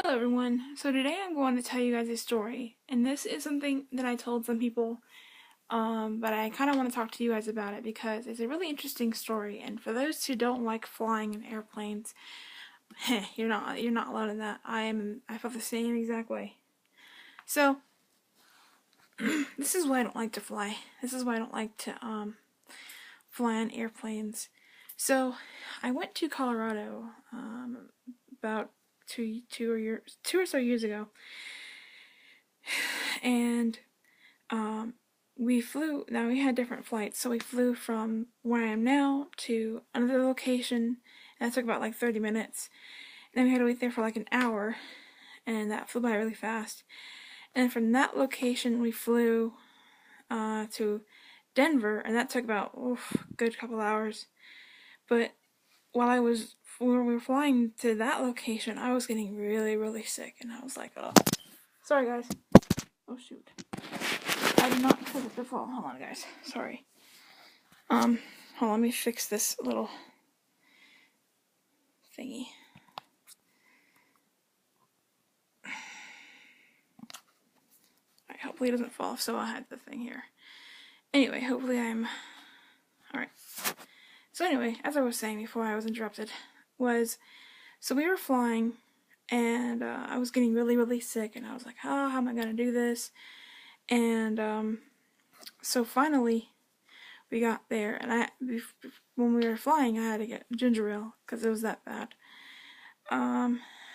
Hello everyone. So today I'm going to tell you guys a story, and this is something that I told some people, but I kind of want to talk to you guys about it because it's a really interesting story. And for those who don't like flying in airplanes, you're not alone in that. I felt the same exact way. So this is why I don't like to fly. This is why I don't like to fly on airplanes. So I went to Colorado about two or so years ago. And we flew. Now we had different flights, so we flew from where I am now to another location, and that took about like 30 minutes. And then we had to wait there for like an hour, and that flew by really fast. And then from that location, we flew to Denver, and that took about good couple hours. But while when we were flying to that location, I was getting really, really sick, and I was like, oh, sorry guys. Oh shoot. I did not click it before. Hold on, guys. Sorry. Hold on, let me fix this little thingy. Alright, hopefully it doesn't fall off, so I had the thing here. Anyway, hopefully I'm... Alright. So anyway, as I was saying before I was interrupted, so we were flying, and I was getting really, really sick, and I was like, oh, how am I gonna do this? And, so finally, we got there, and when we were flying, I had to get ginger ale, because it was that bad.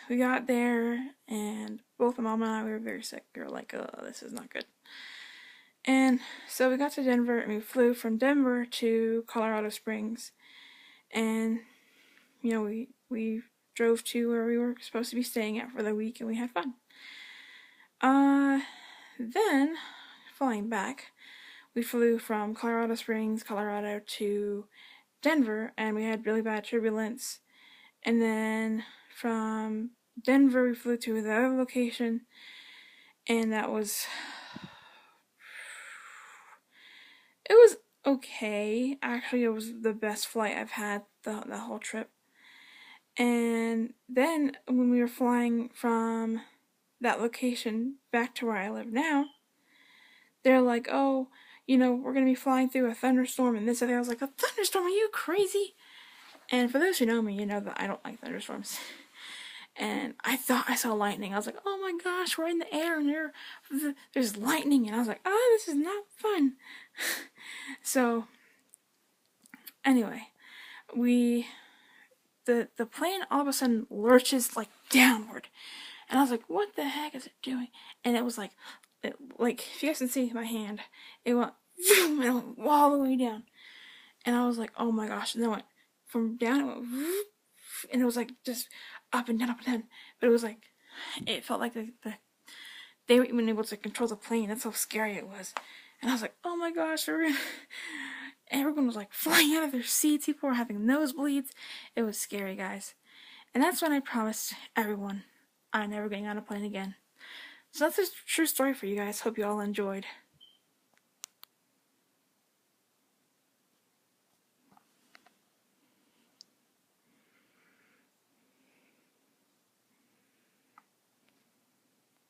We got there, and both Mom and I were very sick. We were like, oh, this is not good. And so we got to Denver, and we flew from Denver to Colorado Springs. And, you know, we drove to where we were supposed to be staying at for the week, and we had fun. Then, flying back, we flew from Colorado Springs, Colorado to Denver, and we had really bad turbulence. And then from Denver, we flew to the other location, and it was okay. Actually, it was the best flight I've had the whole trip. And then when we were flying from that location back to where I live now, they're like, oh, we're going to be flying through a thunderstorm and this and that. I was like, a thunderstorm? Are you crazy? And for those who know me, you know that I don't like thunderstorms. And I thought I saw lightning. I was like, oh my gosh, we're in the air and there's lightning. And I was like, oh, this is not fun. So, anyway, the plane all of a sudden lurches like downward. And I was like, what the heck is it doing? And it was like if you guys can see my hand, it went zoom, and it went all the way down. And I was like, oh my gosh. And then it went from down, it went whoop, and it was like just up and down, up and down. But it was like, it felt like they were even able to control the plane. That's how scary it was. And I was like, oh my gosh, everyone was like flying out of their seats. People were having nosebleeds. It was scary, guys. And that's when I promised everyone I'm never getting on a plane again. So that's a true story for you guys. Hope you all enjoyed.